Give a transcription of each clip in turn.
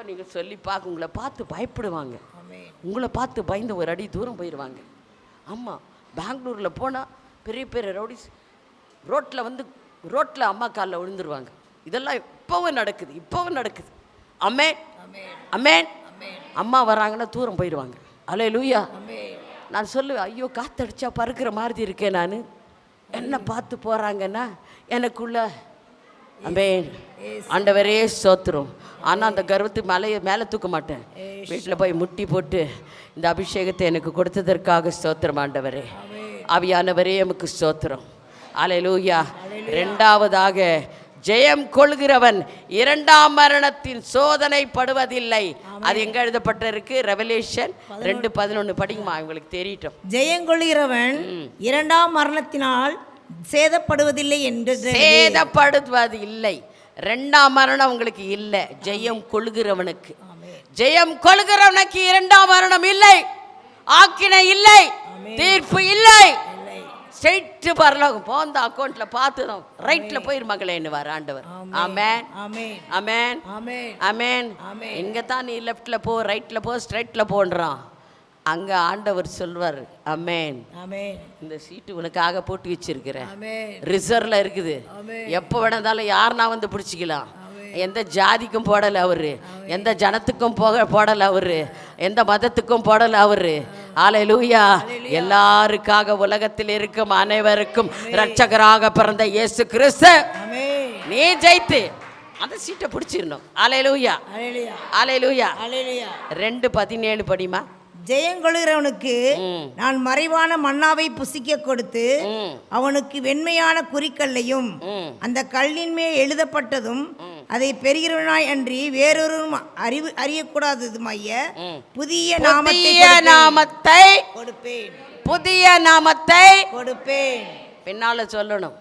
நீங்கள் சொல்லி பார்க்க உங்களை பார்த்து பயப்படுவாங்க. உங்களை பார்த்து பயந்து ஒரு அடி தூரம் போயிடுவாங்க. ஆமாம், பெங்களூரில் போனால் பெரிய பெரிய ரவுடிஸ் ரோட்டில் அம்மா காலில் விழுந்துருவாங்க. இதெல்லாம் இப்போவும் நடக்குது. அமேன் அமேன். அம்மா வராங்கன்னா தூரம் போயிடுவாங்க. அல்லேலூயா. நான் சொல்லுவேன், ஐயோ காற்றடிச்சா பறக்கிற மாதிரி இருக்கேன் நான். என்ன பார்த்து போகிறாங்கன்னா எனக்குள்ள அமேன் ஆண்டவரே ஸ்தோத்திரம். ஆனால் அந்த கர்வத்துக்கு மேலே தூக்க மாட்டேன். வீட்டில் போய் முட்டி போட்டு இந்த அபிஷேகத்தை எனக்கு கொடுத்ததற்காக ஸ்தோத்திரம் ஆண்டவரே. ஆவியானவரே எமக்கு ஸ்தோத்திரம். அல்லேலூயா. இரண்டாவதாக, ஜெயம் கொள்கிறவன் இரண்டாம் மரணத்தின் சோதனை படுவதில்லை. அது எங்க எழுதப்பட்டிருக்கு? ரெவலேஷன் 2:11 படிக்குமா, உங்களுக்கு தெரியட்டும். ஜெயம் கொள்கிறவன் இரண்டாம் மரணத்தினால் சேதப்படுவதில்லை என்று. சேதப்படுவது இல்லை, இரண்டாம் மரணம் உங்களுக்கு இல்லை. ஜெயம் கொள்கிறவனுக்கு இரண்டாம் மரணம் இல்லை, ஆக்கினை இல்லை, தீர்ப்பு இல்லை. ஸ்ட்ரெயிட் பரலோகம் போந்த அக்கௌண்ட்ல பார்த்துடும், ரைட்ல போயிரு மகளே வர ஆண்டவர். ஆமென் ஆமென் ஆமென். எங்க தான் நீ லெஃப்ட்ல போ, ரைட்ல போ, ஸ்ட்ரைட்ல போன்றான், அங்க ஆண்டவர் சொல்வார் அமேன். இந்த சீட்டு உனக்காக போட்டு வச்சிருக்கிறேன், ரிசர்வ்ல இருக்குது. எப்போ வேணாலும் யாருனா வந்து பிடிச்சிக்கலாம். எந்த ஜாதிக்கும் போடலை அவரு, எந்த ஜனத்துக்கும் போடலை அவரு, எந்த மதத்துக்கும் போடலை அவரு. அல்லேலூயா. எல்லாருக்காக உலகத்தில் இருக்கும் அனைவருக்கும் இரட்சகராக பிறந்த இயேசு கிறிஸ்து. நீ ஜெயித்து அந்த சீட்டை பிடிச்சிடணும். அல்லேலூயா அல்லேலூயா. 2:17 படிமா. ஜெயங்கொள்கிறவனுக்கு நான் மறைவான மன்னாவை புசிக்க கொடுத்து அவனுக்கு வெண்மையான குறிக்கல்லையும் அந்த கல்லின் மேல் எழுதப்பட்டதும் அதை பெறுகிறவனாய் அன்றி வேறொரு அறியக்கூடாததுமாய புதிய நாமத்தை கொடுப்பேன். புதிய நாமத்தை கொடுப்பேன். பின்னால சொல்லணும்,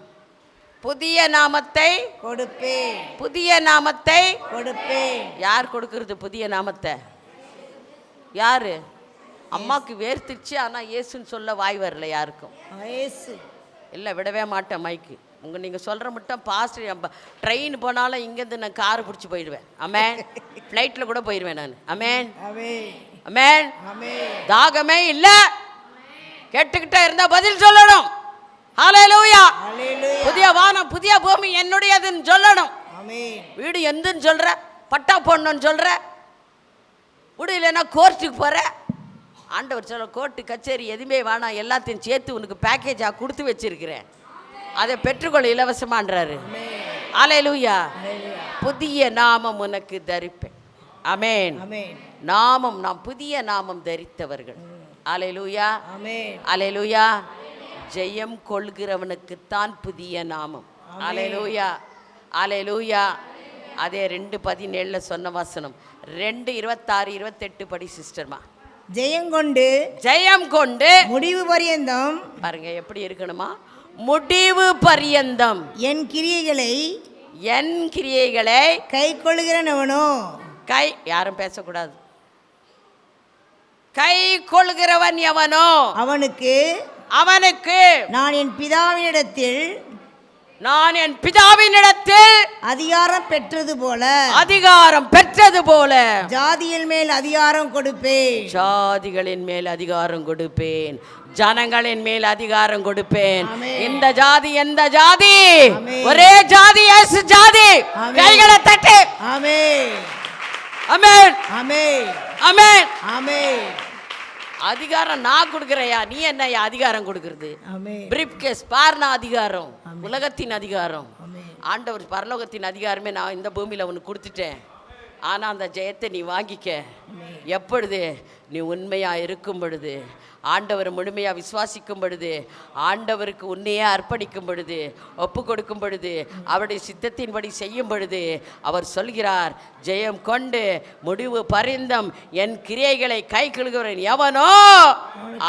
புதிய நாமத்தை கொடுப்பேன். புதிய நாமத்தை கொடுப்பேன். யார் கொடுக்கிறது புதிய நாமத்தை? யாரு? அம்மாவுக்கு வேர்த்துச்சு, ஆனால் இயேசுன்னு சொல்ல வாய் வரல யாருக்கும். இல்லை, விடவே மாட்டேன் மைக்கு. நீங்கள் சொல்கிற மட்டும் பாஸ்டர். ட்ரெயின் போனாலும் இங்கேருந்து நான் காரை பிடிச்சி போயிடுவேன். அமேன். ஃப்ளைட்டில் கூட போயிடுவேன் நான். அமேன் அமேன். தாகமே இல்லை, கேட்டுக்கிட்டே இருந்தால் பதில் சொல்லணும். ஹல்லேலூயா. புதிய வானம் புதிய பூமி என்னுடையதுன்னு சொல்லணும். வீடு எந்துன்னு சொல்கிற, பட்டா போடணும்னு சொல்கிற, வீடு இல்லைன்னா கோர்ட்டுக்கு போகிற. ஆண்டவர் சொல்ல, கோர்ட்டு கச்சேரி எதுவுமே வேணாம், எல்லாத்தையும் சேர்த்து உனக்கு பேக்கேஜாக கொடுத்து வச்சிருக்கிறேன், அதை பெற்றுக்கொள்ள இலவசமான்றாரு. அல்லேலூயா. புதிய நாமம் உனக்கு தரிப்பேன். அமேன். நாமம், நாம் புதிய நாமம் தரித்தவர்கள். அல்லேலூயா அல்லேலூயா. ஜெயம் கொள்கிறவனுக்குத்தான் புதிய நாமம். அல்லேலூயா அல்லேலூயா. அதே 2:17 சொன்ன வசனம் 2:26-28 படி சிஸ்டர்மா. ஜெயம் கொண்டு முடிவு பரியந்தம். பாருங்க எப்படி இருக்கணுமா, முடிவு பரியந்தம் என் கிரியைகளை கை கொள்கிறவனோ. யாரும் பேசக்கூடாது. கை கொள்கிறவன் எவனோ அவனுக்கு நான் என் பிதாவினிடத்தில் அதிகாரம் பெற்றது போல ஜாதியின் மேல் அதிகாரம் கொடுப்பேன். ஜாதிகளின் மேல் அதிகாரம் கொடுப்பேன், ஜனங்களின் மேல் அதிகாரம் கொடுப்பேன். இந்த ஜாதி எந்த ஜாதி? ஒரே ஜாதி, இயேசு ஜாதி. கைகளை தட்டு. ஆமென் ஆமென் ஆமென் ஆமென் ஆமென். அதிகாரம் நான் கொடுக்குறையா, நீ என்ன அதிகாரம் கொடுக்கறது? பிரீஃப் கேஸ் பார்னா அதிகாரம், உலகத்தின் அதிகாரம். ஆண்டவர் பரலோகத்தின் அதிகாரமே நான் இந்த பூமியில் உனக்கு கொடுத்துட்டேன். ஆனால் அந்த ஜெயத்தை நீ வாங்கிக்க. எப்பொழுது? நீ உண்மையாக இருக்கும் பொழுது, ஆண்டவர் முழுமையாக விசுவாசிக்கும் பொழுது, ஆண்டவருக்கு உன்னையே அர்ப்பணிக்கும் பொழுது, ஒப்பு கொடுக்கும் பொழுது, அவருடைய சித்தத்தின்படி செய்யும் பொழுது, அவர் சொல்கிறார், ஜெயம் கொண்டு முடிவு பரிந்தம் என் கிரியைகளை கை கொள்கிறவன் எவனோ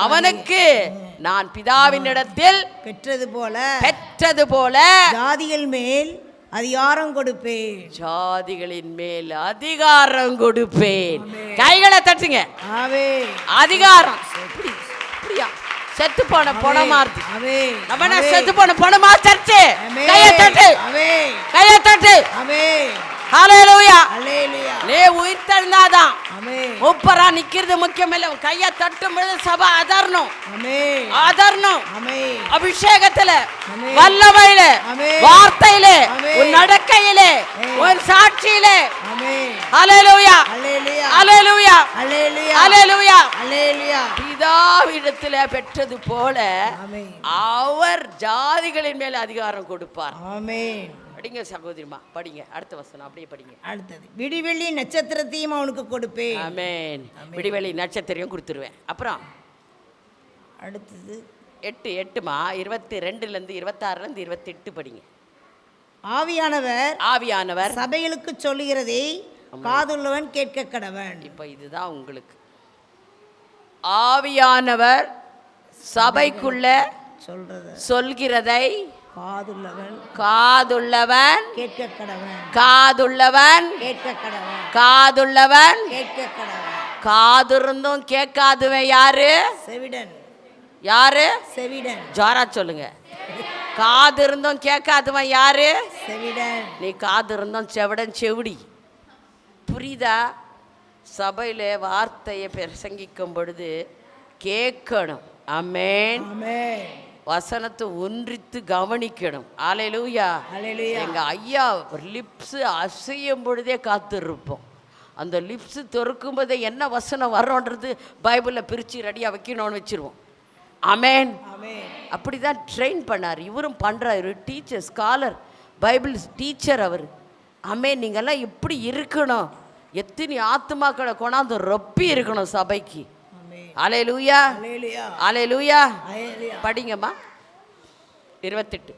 அவனுக்கு நான் பிதாவினிடத்தில் பெற்றது போல ஜாதிகள் மேல் அதிகாரம் கொடுப்பேன். ஜாதிகளின் மேல் அதிகாரம் கொடுப்பேன். கைகளை தட்டுங்க. அதிகாரம். செத்து போன பணமா நம்ம செத்து போன பணமா சர்ச்சு. கையை தட்டு. ஹalleluya. அல்லேலூயா. நீ உயிர்த்தெழுந்தாதான் ஆமென். முப்பரா நிக்கிறது முக்கியம் இல்ல. கையை தட்டும் பொழுது சபை அதரணும். ஆமென். அதரணும். ஆமென். அபிஷேகத்துல, ஆமென். வல்லமையில, ஆமென். வார்த்தையில, ஆமென். உன் நடக்கையில, ஆமென். உன் சாட்சியில. ஆமென். ஹalleluya. அல்லேலூயா. ஹalleluya. அல்லேலூயா. ஹalleluya. அல்லேலூயா. பிதாவிடத்துல பெற்றது போல ஆமென். அவர் ஜாதிகளின் மேல் அதிகாரம் கொடுப்பார். ஆமென். படிங்க சகோதரிமா, படிங்க அடுத்த வசனம், அப்படியே படிங்க. அடுத்தது, விடிவெள்ளி நட்சத்திரத்தையும் அவனுக்கு கொடுப்பேன். ஆமென். விடிவெளி நட்சத்திரம் கொடுத்துருவேன். அப்புறம் அடுத்தது 8:8மா 22லேருந்து 26லேருந்து 28 படிங்க. ஆவியானவர் சபைகளுக்கு சொல்லுகிறதை காதுள்ளவன் கேட்க கடவன். இப்போ இதுதான் உங்களுக்கு. ஆவியானவர் சபைக்குள்ள சொல்கிறதை காதுள்ளவன் கேட்க கடவன். காதுள்ளவன் கேட்க கடவன். காதுள்ளவன் கேட்க கடவன். காதிருந்தும் கேட்காதவன் யாரு? செவிடன். யாரு? செவிடன். ஜோரா சொல்லுங்க. காது இருந்தும் கேட்காதவன் யாரு? செவிடன். நீ காது இருந்தும் செவிடன், செவிடி. புரியுதா? சபையில வார்த்தையை பிரசங்கிக்கும் பொழுது கேட்கணும். ஆமென். ஆமென். வசனத்தை ஒன்றித்து கவனிக்கணும். ஹல்லேலூயா. ஹல்லேலூயா. எங்க ஐயா லிப்ஸ் அசையும் பொழுதே காத்திருப்போம். அந்த லிப்ஸ் திறக்கும் போதே என்ன வசனம் வரோன்றது பைபிளில் பிரித்து ரெடியாக வைக்கணும்னு வச்சுருவோம். ஆமென். அப்படி தான் ட்ரெயின் பண்ணார். இவரும் பண்ணுறாரு. டீச்சர், ஸ்காலர், பைபிள் டீச்சர் அவர். ஆமென். நீங்கள்லாம் இப்படி இருக்கணும். எத்தனை ஆத்துமாக்களை கொண்டாந்து ரொப்பி இருக்கணும் சபைக்கு. ஹல்லேலூயா. ஹல்லேலூயா. படிங்கம்மா. 28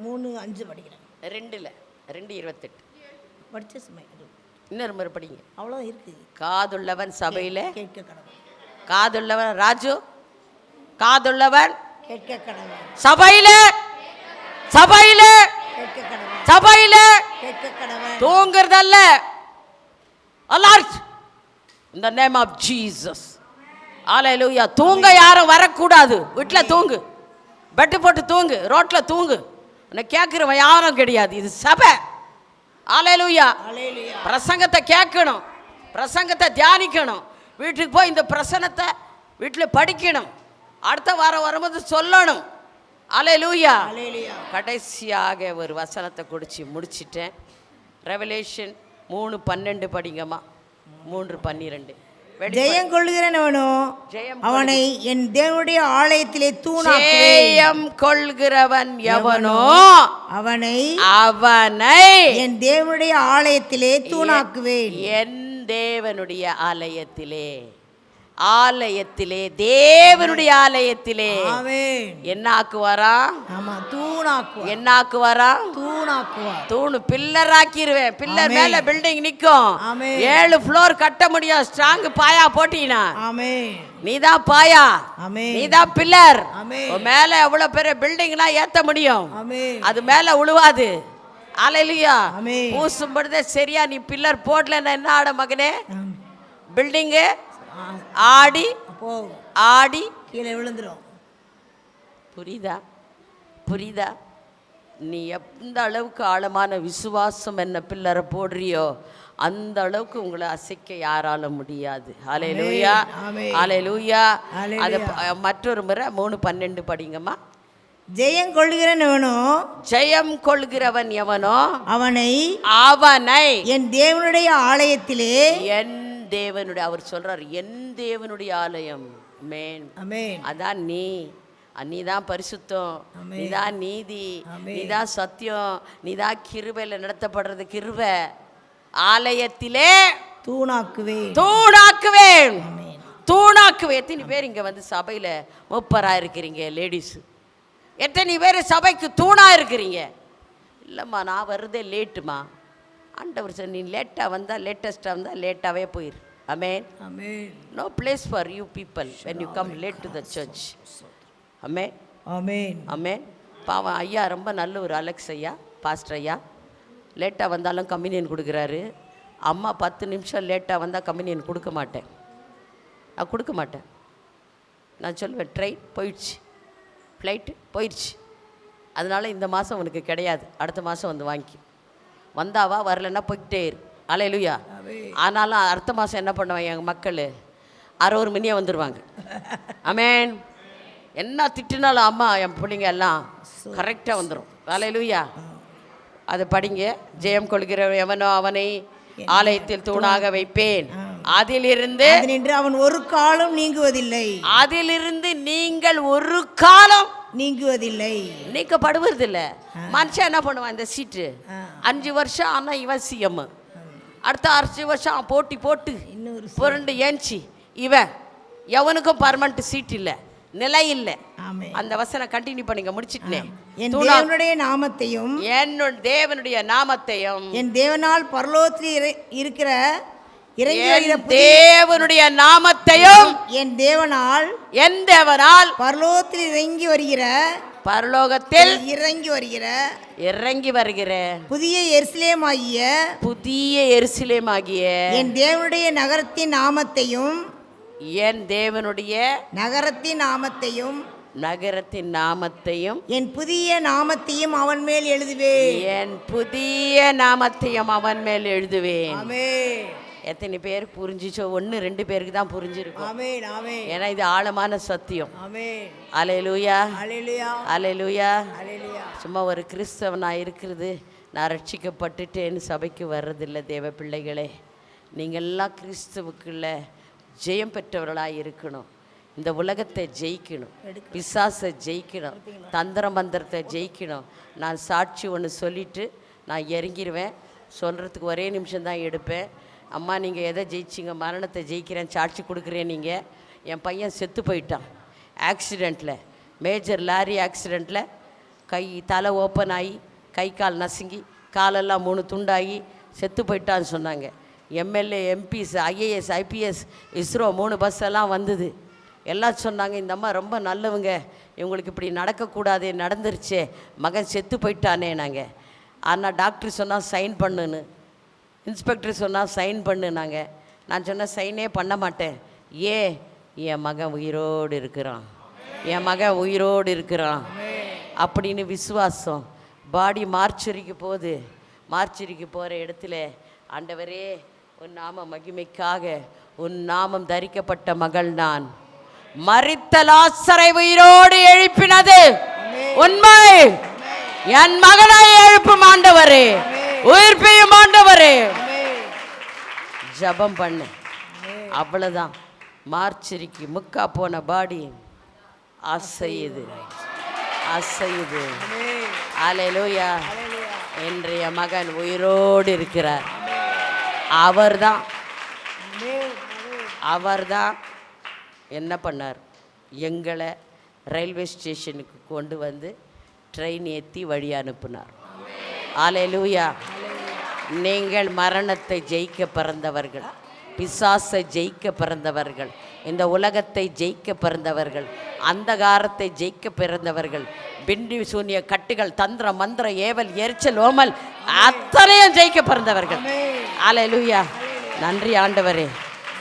3:5 படிக்கிறேன். 2:28 படிச்ச சுமை இன்னொரு முறை படிங்க. அவ்வளோ இருக்கு. காதுள்ளவன் சபையில் கேட்க கடவன். காதுள்ளவன் ராஜு, காதுள்ளவன் கேட்க கடவன். சபையில சபையில கேட்க கடவன். சபையில கேட்க கடவன். தூங்குறதல்ல. Alert in the name of Jesus. Hallelujah. தூங்க யாரும் வரக்கூடாது. வீட்டில் தூங்கு, பெட்டு போட்டு தூங்கு, ரோட்டில் தூங்கு. உன்னை கேட்குறவன் யாரும் கிடையாது. இது சபை. ஹல்லேலூயா. பிரசங்கத்தை கேட்கணும், பிரசங்கத்தை தியானிக்கணும். வீட்டுக்கு போய் இந்த பிரசனத்தை வீட்டில் படிக்கணும். அடுத்த வாரம் வரும்போது சொல்லணும். ஹல்லேலூயா. கடைசியாக ஒரு வசனத்தை குடிச்சு முடிச்சிட்டேன். ரெவலேஷன் 3:12 படிங்கம்மா. 3:12. ஜெயம் கொள்கிறவனோ அவனை என் தேவனுடைய ஆலயத்திலே தூணாக்குவேன். ஜெயம் கொள்கிறவன் எவனோ அவனை என் தேவனுடைய ஆலயத்திலே தூணாக்குவேன். என் தேவனுடைய ஆலயத்திலே, ஆலயத்திலே, தேவனுடைய ஆலயத்திலே என்ன ஆக்குவாரா? என்ன ஆக்குவாரா? தூணு பில்லர் ஆக்கிடுவேன். பில்லர் மேல பில்டிங் நிக்கும். 7 ஃப்ளோர் கட்ட முடியும். ஸ்ட்ராங் பாயா போட்டீனா நீதான் பாயா, நீதான் பில்லர். மேல எவ்வளவு பெரிய பில்டிங்லாம் ஏத்த முடியும். அது மேல உழுவாது. ஹல்லேலூயா. பூசும் பொழுதே சரியா நீ பில்லர் போடலன்னா என்ன ஆட மகனே? பில்டிங்கு ஆடி ஆடி கீழே விழுந்துரும். புரியுதா? புரியுதா? நீ எந்த அளவுக்கு ஆழமான விசுவாசம் என்ன பில்லரை போடுறியோ அந்த அளவுக்கு உங்களை அசைக்க யாரால முடியாது. ஹல்லேலூயா. ஹல்லேலூயா. அது மற்றொரு முறை 3:12 படிங்கம்மா. ஜெயம் கொள்கிறவனோ, ஜெயம் கொள்கிறவன் எவனோ அவனை என் தேவனுடைய ஆலயத்திலே, என் தேவனுடைய, அவர் சொல்றார் என் தேவனுடைய ஆலயம். ஆமென். அதான் நீதான் பரிசுத்தம், நீதான் நீதி, நீதான் சத்தியம், நீதான் கிருபையில நடத்தப்படுறது. கிருபை ஆலயத்திலே தூணாக்குவேன். தூணாக்குவேன். தூணாக்குவேன். எத்தனை பேர் இங்க வந்து சபையில மூப்பரா இருக்கிறீங்க? லேடிஸ் எத்தனை பேர் சபைக்கு தூணா இருக்கிறீங்க? இல்லைம்மா நான் வர்றதே லேட்டுமா. ஆண்டவர் சார் நீ லேட்டாக வந்தால், லேட்டஸ்ட்டாக வந்தால் லேட்டாகவே போயிரு. Amen. No place for you people when you come late to the church. Amen. Amen. பாவம் ஐயா ரொம்ப நல்ல ஒரு அலெக்ஸ் ஐயா, பாஸ்டர் ஐயா. லேட்டாக வந்தாலும் கம்யூனியன் கொடுக்குறாரு. அம்மா 10 நிமிஷம் லேட்டாக வந்தால் கம்யூனியன் கொடுக்க மாட்டேன். நான் கொடுக்க மாட்டேன். நான் சொல்லுவேன் ட்ரெயின் போயிடுச்சு, ஃப்ளைட்டு போயிடுச்சு, அதனால் இந்த மாதம் உனக்கு கிடையாது, அடுத்த மாதம் வந்து வாங்கி. வந்தாவா வரலன்னா போய்கிட்டே இரு. அல்லேலூயா. ஆனாலும் அடுத்த மாதம் என்ன பண்ணுவேன், எங்கள் மக்கள் 6 மணியே வந்துடுவாங்க. ஆமென். என்ன திட்டுனாலும் அம்மா என் பிள்ளைங்க எல்லாம் கரெக்டாக வந்துடும். அல்லேலூயா. அதை படிங்க. ஜெயம் கொள்கிற எவனோ அவனை ஆலயத்தில் தூணாக வைப்பேன், அதிலிருந்து அவன் ஒரு காலம் நீங்குவதில்லை. அதிலிருந்து நீங்கள் ஒரு காலம் நீங்குவதில்லை, நீக்கப்படுவதில்லை. மனுஷன் என்ன பண்ணுவான், இந்த சீட்டு 5 வருஷம் ஆனால் இவன் சிஎம், அடுத்த 5 வருஷம் போட்டி போட்டு புரண்டு ஏஞ்சி இவன் எவனுக்கும் பர்மனண்ட் சீட் இல்லை, நிலை இல்லை. அந்த வசனம் கண்டினியூ பண்ணிங்க, முடிச்சிட்டேன். என் தேவனுடைய நாமத்தையும் தேவனுடைய நாமத்தையும் என் தேவனால் பரலோகத்தில் இருக்கிற தேவனுடைய நாமத்தையும் என் தேவனால் பரலோகத்தில் இறங்கி வருகிற புதிய எருசலேமாகிய என் தேவனுடைய நகரத்தின் நாமத்தையும் என் புதிய நாமத்தையும் அவன் மேல் எழுதுவேன். எத்தனை பேர் புரிஞ்சிச்சோ? 1-2 பேருக்கு தான் புரிஞ்சிருக்கும். ஏன்னா இது ஆழமான சத்தியம். அல்லேலூயா, அல்லேலூயா. சும்மா ஒரு கிறிஸ்தவனா இருக்கிறது, நான் ரட்சிக்கப்பட்டுட்டேன்னு சபைக்கு வர்றதில்லை. தேவ பிள்ளைகளே, நீங்கள்லாம் கிறிஸ்துவுக்குள்ள ஜெயம் பெற்றவர்களாக இருக்கணும். இந்த உலகத்தை ஜெயிக்கணும், பிசாசை ஜெயிக்கணும், தந்திர மந்திரத்தை ஜெயிக்கணும். நான் சாட்சி ஒன்று சொல்லிவிட்டு நான் இறங்கிடுவேன். சொல்கிறதுக்கு ஒரே நிமிஷம்தான் எடுப்பேன். அம்மா நீங்கள் எதை ஜெயிச்சிங்க? மரணத்தை ஜெயிக்கிறேன், சாட்சி கொடுக்குறேன். நீங்கள், என் பையன் செத்து போயிட்டான் ஆக்சிடெண்ட்டில், மேஜர் லாரி ஆக்சிடெண்ட்டில். தலை ஓப்பன் ஆகி கை கால் நசுங்கி காலெல்லாம் 3 துண்டாகி செத்து போயிட்டான்னு சொன்னாங்க. MLA, MPs, IAS, IPS, ISRO 3 bus எல்லாம் வந்தது. எல்லாம் சொன்னாங்க, இந்த அம்மா ரொம்ப நல்லவங்க, இவங்களுக்கு இப்படி நடக்கக்கூடாதே, நடந்துருச்சே, மகன் செத்து போயிட்டானே. நாங்கள் ஆனால் டாக்டர் சொன்னால் சைன் பண்ணுன்னு, இன்ஸ்பெக்டர் சொன்னால் சைன் பண்ணுனாங்க. நான் சொன்னேன் சைனே பண்ண மாட்டேன். என் மகன் உயிரோடு இருக்கிறான், என் மகன் உயிரோடு இருக்கிறான் அப்படின்னு விசுவாசம். பாடி மார்ச்சரிக்கு போகுது. மார்ச்சரிக்கு போகிற இடத்துல, ஆண்டவரே உன் நாம மகிமைக்காக உன் நாமம் தரிக்கப்பட்ட மகள் நான், மரித்த லாசரை உயிரோடு எழுப்பினது உண்மை, என் மகனை எழுப்பும் ஆண்டவரே, உயிர்ப்பையும் ஆண்டவரே. ஜபம் பண்ணு, அவ்வளவுதான். மார்ச்சரிக்கு முக்கா போன பாடி அசையுது, அசையுது. அல்லேலூயா. இன்றைய மகன் உயிரோடு இருக்கிறார். அவர்தான் என்ன பண்ணார், எங்களை ரயில்வே ஸ்டேஷனுக்கு கொண்டு வந்து ட்ரெயின் ஏற்றி வழி அனுப்பினார். அல்லேலூயா. நீங்கள் மரணத்தை ஜெயிக்க பிறந்தவர்கள், பிசாசை ஜெயிக்க பிறந்தவர்கள், இந்த உலகத்தை ஜெயிக்க பிறந்தவர்கள், அந்தகாரத்தை ஜெயிக்க பிறந்தவர்கள், பிண்டி சூனிய கட்டுகள், தந்திர மந்திர ஏவல் எரிச்சல் ஓமல் அத்தனையும் ஜெயிக்க பிறந்தவர்கள். அல்லேலூயா. நன்றி ஆண்டவரே,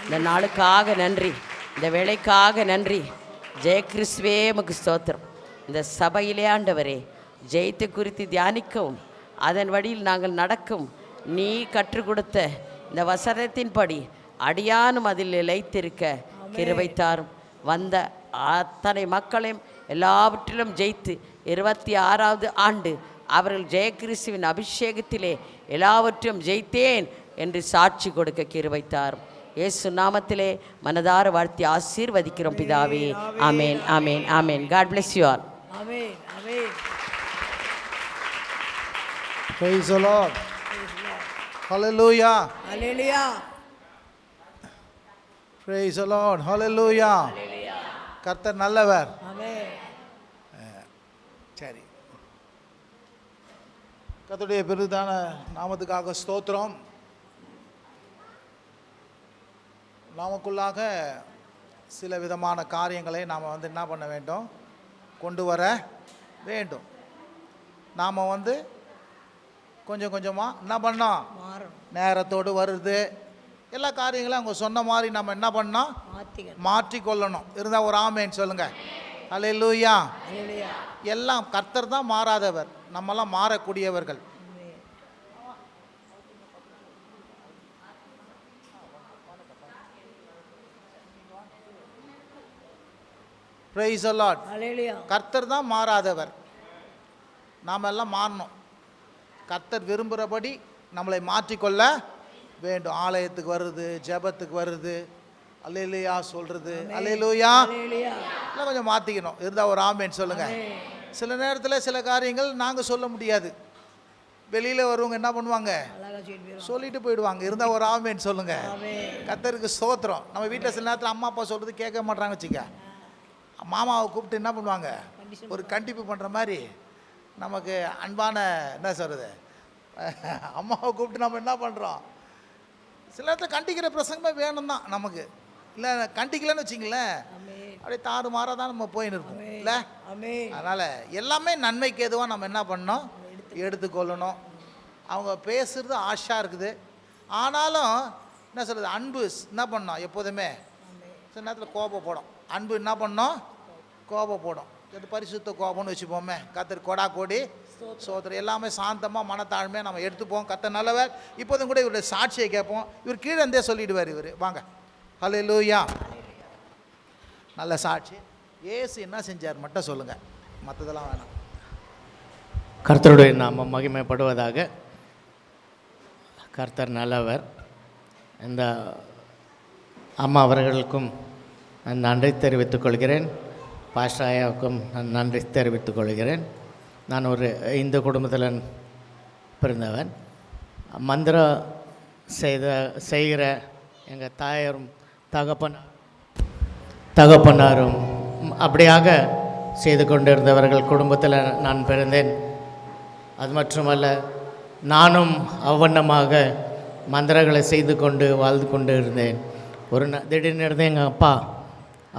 இந்த நாளுக்காக நன்றி, இந்த வேளைக்காக நன்றி. ஜெய கிறிஸ்துவே உமக்கு ஸ்தோத்திரம். இந்த சபையிலே ஆண்டவரே ஜெயத்தை குறித்து தியானிக்கவும் அதன் வழியில் நாங்கள் நடக்கும் நீ கற்றுக் கொடுத்த இந்த வசனத்தின்படி அடியானும் அதில் நிலைத்திருக்க கிருபை தாரும். வந்த அத்தனை மக்களையும் எல்லாவற்றிலும் ஜெயித்து 26வது ஆண்டு அவர்கள் ஜெயகிறிஸ்துவின் அபிஷேகத்திலே எல்லாவற்றையும் ஜெயித்தேன் என்று சாட்சி கொடுக்க கிருபை தாரும். இயேசு நாமத்திலே மனதார வாழ்த்தி ஆசீர்வதிக்கிறோம் பிதாவே. ஆமேன், ஆமேன், ஆமேன். God bless you all. Amen, amen. Praise the Lord. Hallelujah. Hallelujah. Praise the Lord. Hallelujah. கர்த்தர் நல்லவர். ஆமென். சரி, கர்த்தருடைய பெரிதான நாமத்துக்காக ஸ்தோத்திரம். நமக்குள்ளாக சில விதமான காரியங்களை நாம் என்ன பண்ண வேண்டும், கொண்டு வர வேண்டும். நாம் கொஞ்சம் கொஞ்சமாக என்ன பண்ணோம், நேரத்தோடு வருது எல்லா காரியங்களும் அவங்க சொன்ன மாதிரி நம்ம என்ன பண்ணோம், மாற்றிக்கொள்ளணும். இருந்தால் ஒரு ஆமேன்னு சொல்லுங்கள். அல்லேலூயா. எல்லாம் கர்த்தர் தான் மாறாதவர், நம்மெல்லாம் மாறக்கூடியவர்கள். Praise the Lord. ஹalleluya. கர்த்தர் தான் மாறாதவர். நாம் எல்லாம் மாறணும். கர்த்தர் விரும்புகிறபடி நம்மளை மாற்றிக்கொள்ள வேண்டும். ஆலயத்துக்கு வருது, ஜெபத்துக்கு வருது, அல்லேலூயா சொல்கிறது, அல்லேலூயா எல்லாம் கொஞ்சம் மாற்றிக்கணும். இருந்தால் ஒரு ஆமேன்னு சொல்லுங்கள். சில நேரத்தில் சில காரியங்கள் நாங்கள் சொல்ல முடியாது. வெளியில் வருவங்க என்ன பண்ணுவாங்க, சொல்லிட்டு போயிடுவாங்க. இருந்தால் ஒரு ஆமேன்னு சொல்லுங்கள். கர்த்தருக்கு ஸ்தோத்திரம். நம்ம வீட்டில் சில நேரத்தில் அம்மா அப்பா சொல்கிறது கேட்க மாட்டாங்க வச்சுக்க, மாமாவை கூப்பிட்டு என்ன பண்ணுவாங்க, ஒரு கண்டிப்பு பண்ணுற மாதிரி நமக்கு அன்பான என்ன சொல்கிறது, அம்மாவை கூப்பிட்டு நம்ம என்ன பண்ணுறோம், சில நேரத்தில் கண்டிக்கிற பிரசங்கமே வேணும் தான் நமக்கு. இல்லை கண்டிக்கலன்னு வச்சிங்களேன், அப்படியே தாறு மாறாக தான் நம்ம போயின்னு இருப்போம் இல்லை. அதனால் எல்லாமே நன்மைக்கு எதுவாக நம்ம என்ன பண்ணோம், எடுத்துக்கொள்ளணும். அவங்க பேசுகிறது ஆஷாக இருக்குது, ஆனாலும் என்ன சொல்கிறது, அன்பு என்ன பண்ணோம் எப்போதுமே. சில நேரத்தில் கோபப்படும், அன்பு என்ன பண்ணோம், கோபப்படும். இது பரிசுத்த கோபம்னு வச்சுப்போமே. கர்த்தர் கொடா கோடி சோதரம் எல்லாமே சாந்தமாக மனத்தாழ்மையாக நம்ம எடுத்துப்போம். கர்த்தர் நல்லவர். இப்போதும் கூட இவருடைய சாட்சியை கேட்போம். இவர் கீழே இருந்தே சொல்லிடுவார். இவர் வாங்க. ஹல்லேலூயா. நல்ல சாட்சி. இயேசு என்ன செஞ்சார் மட்டும் சொல்லுங்கள், மற்றதெல்லாம் வேணாம். கர்த்தருடைய நாமம் மகிமைப்படுவதாக. கர்த்தர் நல்லவர். இந்த அம்மா அவர்களுக்கும் நான் நன்றி தெரிவித்துக் கொள்கிறேன். பாஸ்டாயாவுக்கும் நான் நன்றி தெரிவித்துக் கொள்கிறேன். நான் ஒரு இந்து குடும்பத்தில் பிறந்தவன். மந்திரம் செய்கிற எங்கள் தாயாரும் தகப்பனாரும் அப்படியாக செய்து கொண்டிருந்தவர்கள் குடும்பத்தில் நான் பிறந்தேன். அது மட்டுமல்ல, நானும் அவ்வண்ணமாக மந்திரங்களை செய்து கொண்டு வாழ்ந்து கொண்டு இருந்தேன். திடீர்னு இருந்து எங்கள் அப்பா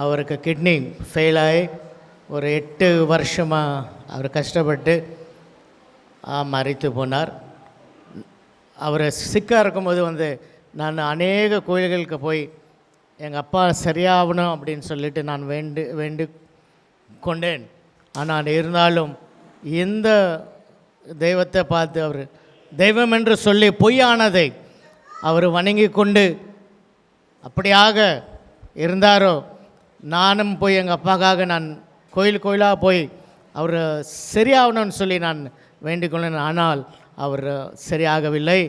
அவருக்கு கிட்னி ஃபெயிலாகி ஒரு 8 வருஷமாக அவர் கஷ்டப்பட்டு மரித்து போனார். அவர் சிக்காக இருக்கும்போது நான் அநேக கோயில்களுக்கு போய் எங்கள் அப்பா சரியாகணும் அப்படின்னு சொல்லிட்டு நான் வேண்டி கொண்டேன். ஆனால் இருந்தாலும் எந்த தெய்வத்தை பார்த்து அவர் தெய்வம் என்று சொல்லி பொய்யானதை அவர் வணங்கி கொண்டு அப்படியாக இருந்தாரோ, நானும் போய் எங்கள் அப்பாக்காக நான் கோயிலாக போய் அவர் சரியாகணும்னு சொல்லி நான் வேண்டிக் கொண்டேன். ஆனால் அவர் சரியாகவில்லை.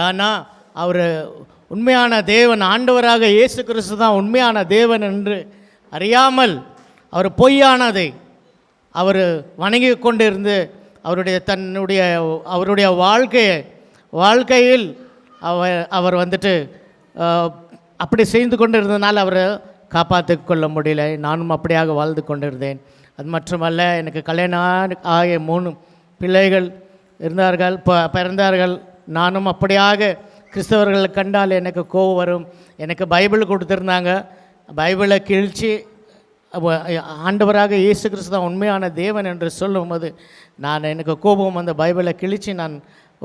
ஏன்னா அவர் உண்மையான தேவன், ஆண்டவராக இயேசு கிறிஸ்து தான் உண்மையான தேவன் என்று அறியாமல் அவர் பொய்யானதை அவர் வணங்கி கொண்டு இருந்து அவருடைய வாழ்க்கையில் அவர் அப்படி செய்து கொண்டு இருந்ததுனால அவரை காப்பாற்றி கொள்ள முடியல. நானும் அப்படியாக வாழ்ந்து கொண்டிருந்தேன். அது மட்டுமல்ல, எனக்கு கல்யாணம் ஆகிய 3 பிள்ளைகள் பிறந்தார்கள். நானும் அப்படியாக கிறிஸ்தவர்களை கண்டால் எனக்கு கோபம் வரும். எனக்கு பைபிள் கொடுத்துருந்தாங்க. பைபிளை கிழித்து ஆண்டவராக இயேசு கிறிஸ்து தான் உண்மையான தேவன் என்று சொல்லும்போது எனக்கு கோபம், அந்த பைபிளை கிழித்து நான்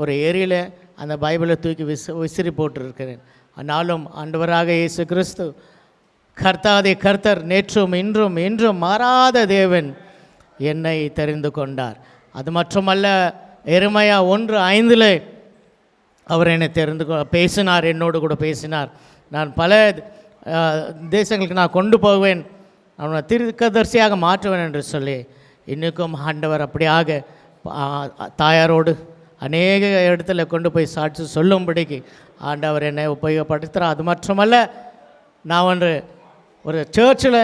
ஒரு ஏரியில் அந்த பைபிளை தூக்கி விசிறி போட்டிருக்கிறேன். ஆனாலும் ஆண்டவராக இயேசு கிறிஸ்து கர்த்தாதி கர்த்தர், நேற்றும் இன்றும் என்றும் மாறாத தேவன் என்னை தெரிந்து கொண்டார். அது மட்டுமல்ல, எரேமியா 1:5 அவர் என்னை பேசினார், என்னோடு கூட பேசினார். நான் பல தேசங்களுக்கு நான் கொண்டு போவேன், அவனை தீர்க்கதரிசியாக மாற்றுவேன் என்று சொல்லி இன்றைக்கும் ஆண்டவர் அப்படியாக தாயாரோடு அநேக இடத்துல கொண்டு போய் சாட்சி சொல்லும்படிக்கு ஆண்டவர் என்னை உபயோகப்படுத்துகிறார். அது மட்டுமல்ல, நான் ஒரு சர்ச்சில்